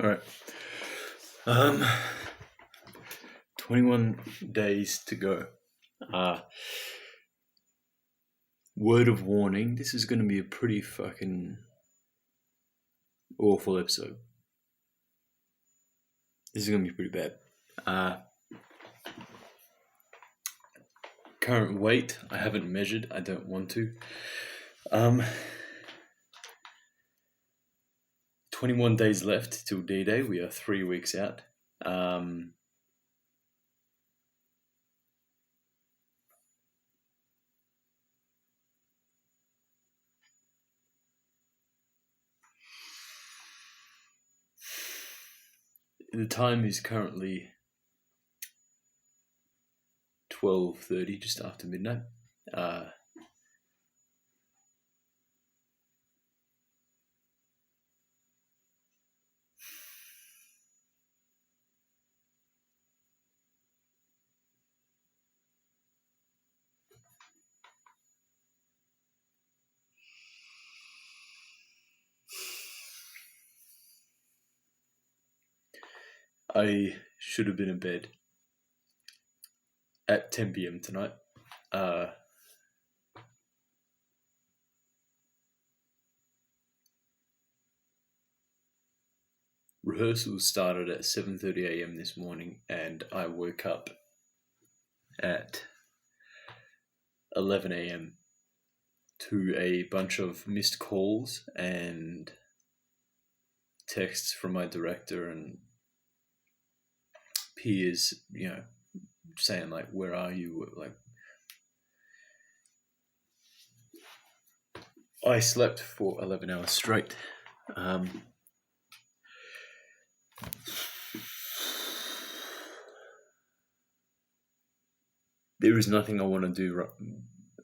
All right. 21 days to go. Word of warning, this is going to be a pretty fucking awful episode. This is going to be pretty bad. Current weight, I haven't measured. I don't want to. 21 days left till D-Day. We are 3 weeks out. The time is currently 12:30, just after midnight. I should have been in bed at 10 p.m. tonight. Rehearsals started at 7:30 a.m. this morning, and I woke up at 11 a.m. to a bunch of missed calls and texts from my director and peers, saying like, "Where are you?" Like, I slept for 11 hours straight. There is nothing I want to do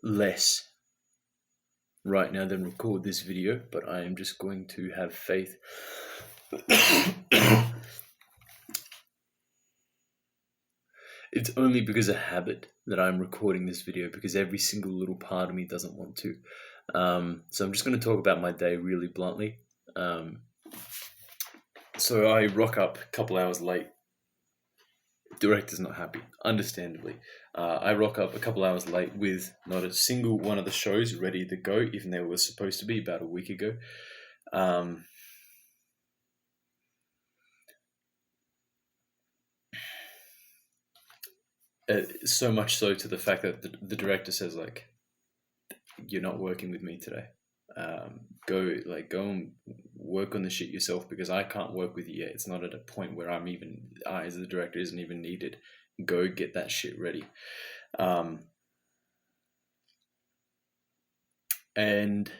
less right now than record this video, but I am just going to have faith. It's only because of habit that I'm recording this video, because every single little part of me doesn't want to. So I'm just going to talk about my day really bluntly. So I rock up a couple hours late. Director's not happy, understandably. I rock up a couple hours late with not a single one of the shows ready to go, even though it was supposed to be about a week ago. So much so to the fact that the director says, like, "You're not working with me today. Go and work on the shit yourself, because I can't work with you yet. It's not at a point where I as the director isn't even needed. Go get that shit ready." And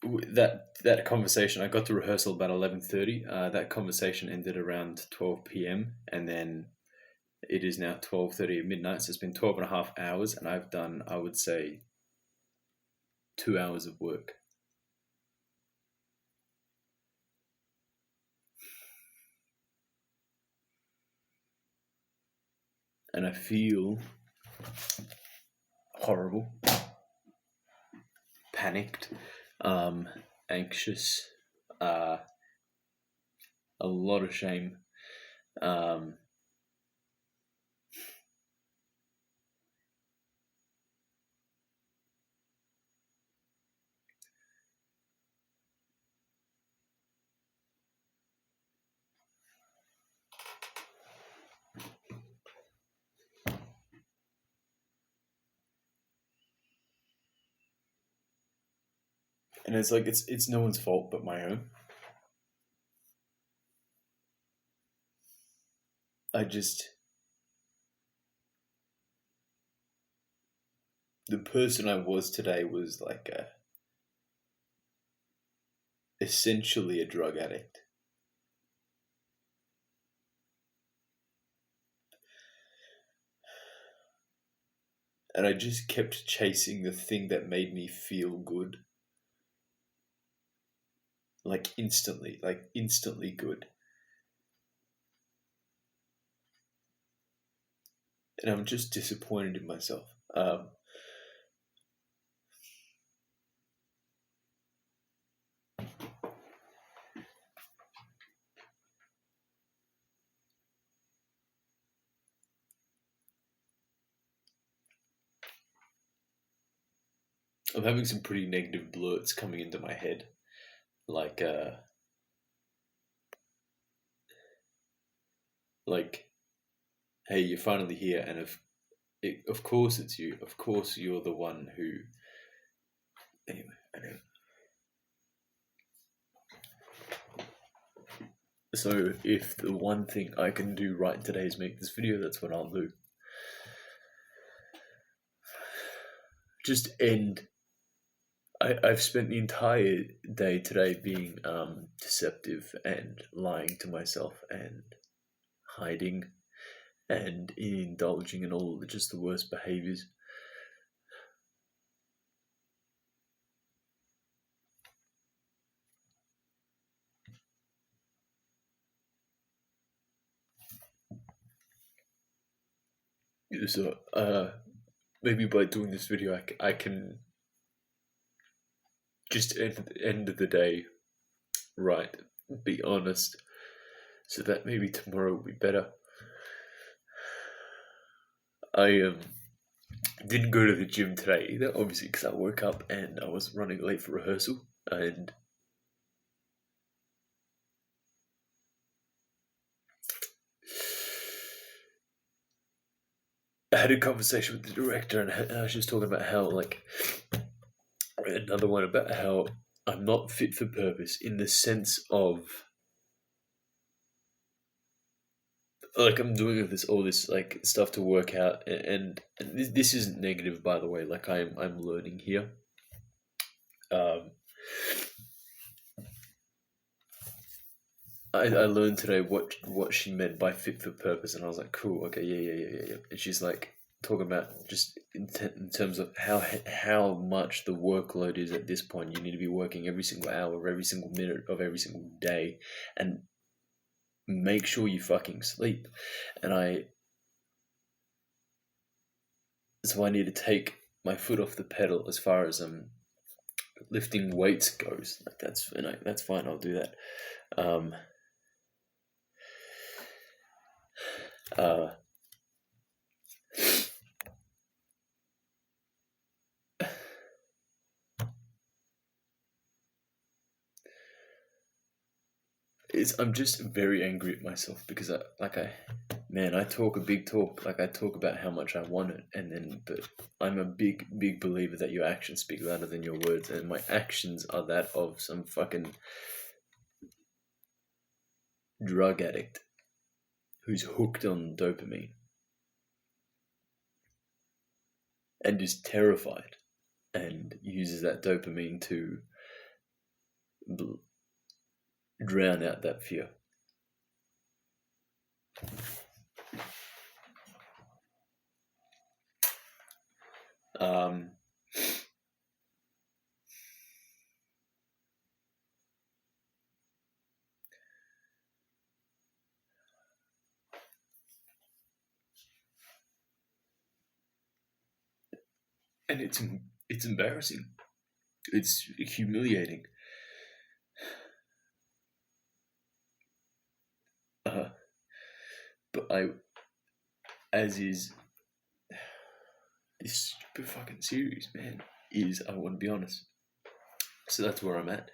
that conversation, I got to rehearsal about 11:30. That conversation ended around 12 p.m. and then it is now 12:30 at midnight. So it's been 12 and a half hours, and I've done, I would say, 2 hours of work. And I feel horrible, panicked, anxious, a lot of shame. And it's like, it's no one's fault but my own. The person I was today was like essentially a drug addict. And I just kept chasing the thing that made me feel good. Like instantly good. And I'm just disappointed in myself. I'm having some pretty negative blurts coming into my head, like hey, you're finally here, and of course it's you. Of course you're the one who. Anyway, I know. So if the one thing I can do right today is make this video, that's what I'll do. Just end. I've spent the entire day today being deceptive and lying to myself and hiding and indulging in all just the worst behaviors. So maybe by doing this video I can just end of the day right, be honest, so that maybe tomorrow will be better. I didn't go to the gym today either, obviously, because I woke up and I was running late for rehearsal, and I had a conversation with the director, and she was talking about how, like, another one about how I'm not fit for purpose in the sense of, like, I'm doing all this like stuff to work out, and this isn't negative, by the way. Like, I'm learning here. I learned today what she meant by fit for purpose, and I was like, cool, okay, yeah. And she's like talking about just in terms of how much the workload is at this point. You need to be working every single hour of every single minute of every single day, and make sure you fucking sleep. And so I need to take my foot off the pedal as far as lifting weights goes. Like, that's fine. I'll do that. I'm just very angry at myself because I talk a big talk. Like, I talk about how much I want it, but I'm a big believer that your actions speak louder than your words, and my actions are that of some fucking drug addict who's hooked on dopamine and is terrified and uses that dopamine to drown out that fear. And it's embarrassing. It's humiliating. But as is this stupid fucking series, man, I want to be honest. So that's where I'm at.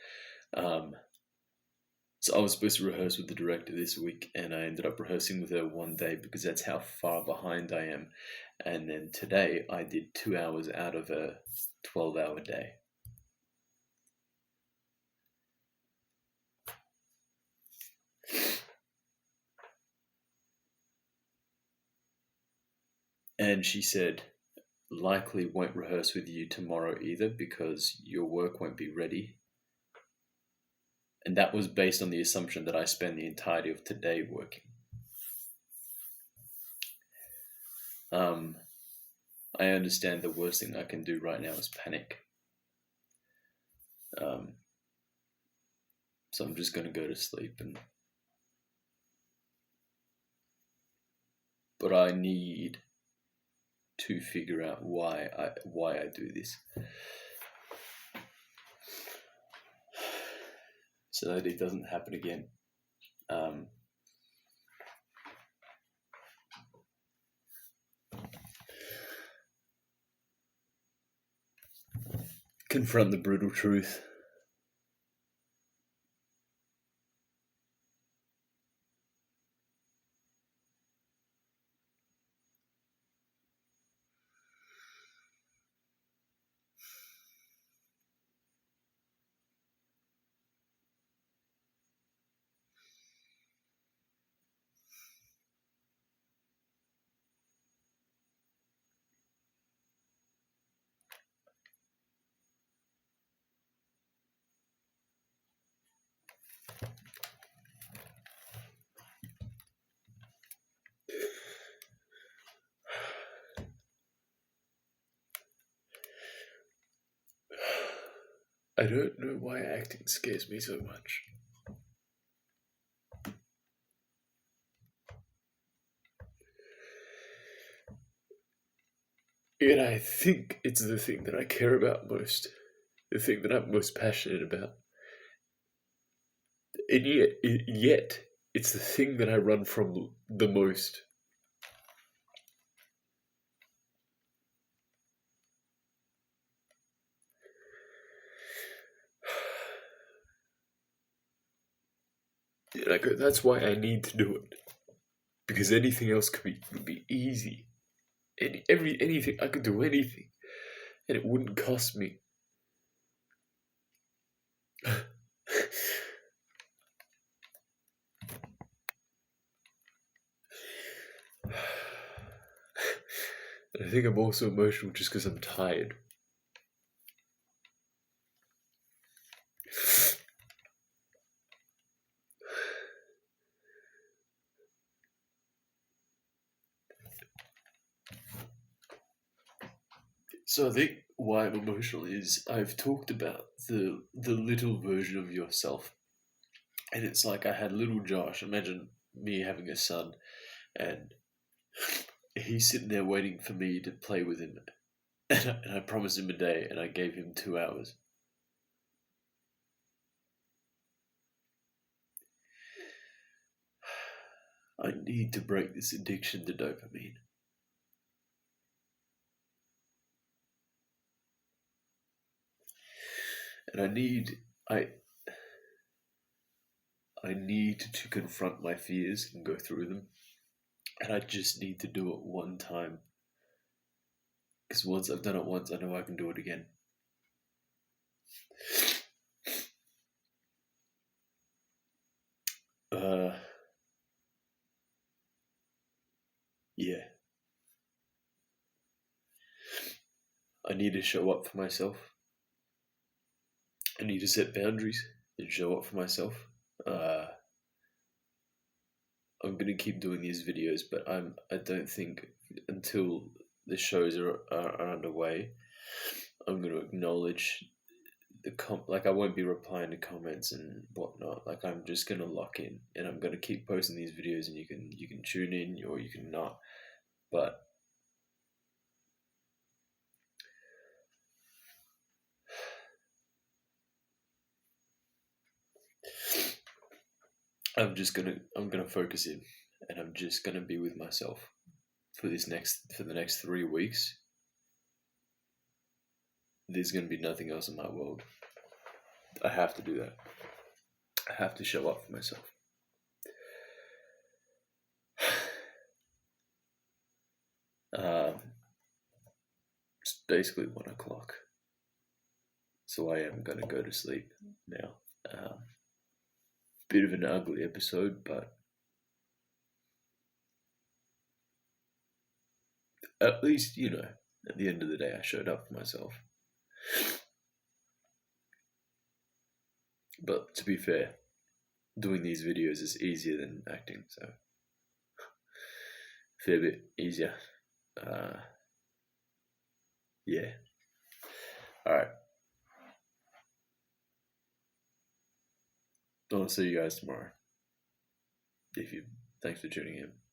So I was supposed to rehearse with the director this week, and I ended up rehearsing with her one day because that's how far behind I am. And then today I did 2 hours out of a 12-hour day. And she said, likely won't rehearse with you tomorrow either because your work won't be ready. And that was based on the assumption that I spend the entirety of today working. I understand the worst thing I can do right now is panic. So I'm just going to go to sleep. But I need to figure out why I do this, so that it doesn't happen again. confront the brutal truth. I don't know why acting scares me so much. And I think it's the thing that I care about most, the thing that I'm most passionate about. And yet, it's the thing that I run from the most. And I go, that's why I need to do it. Because anything else could be easy. Anything, I could do anything. And it wouldn't cost me. And I think I'm also emotional just because I'm tired. So I think why I'm emotional is I've talked about the little version of yourself. And it's like I had little Josh. Imagine me having a son and he's sitting there waiting for me to play with him. And I promised him a day and I gave him 2 hours. I need to break this addiction to dopamine. And I need to confront my fears and go through them. And I just need to do it one time. Because once I've done it once, I know I can do it again. Yeah. I need to show up for myself. I need to set boundaries and show up for myself. I'm gonna keep doing these videos, but I don't think until the shows are underway, I'm gonna acknowledge like I won't be replying to comments and whatnot. Like I'm just gonna lock in, and I'm gonna keep posting these videos, and you can tune in or you can not, but I'm gonna focus in, and I'm just gonna be with myself for the next 3 weeks. There's gonna be nothing else in my world. I have to do that. I have to show up for myself. It's basically 1 o'clock, so I am gonna go to sleep now. Bit of an ugly episode, but at least, at the end of the day, I showed up for myself. But to be fair, doing these videos is easier than acting, so fair bit easier. Yeah. Alright. I'll see you guys tomorrow. Thanks for tuning in.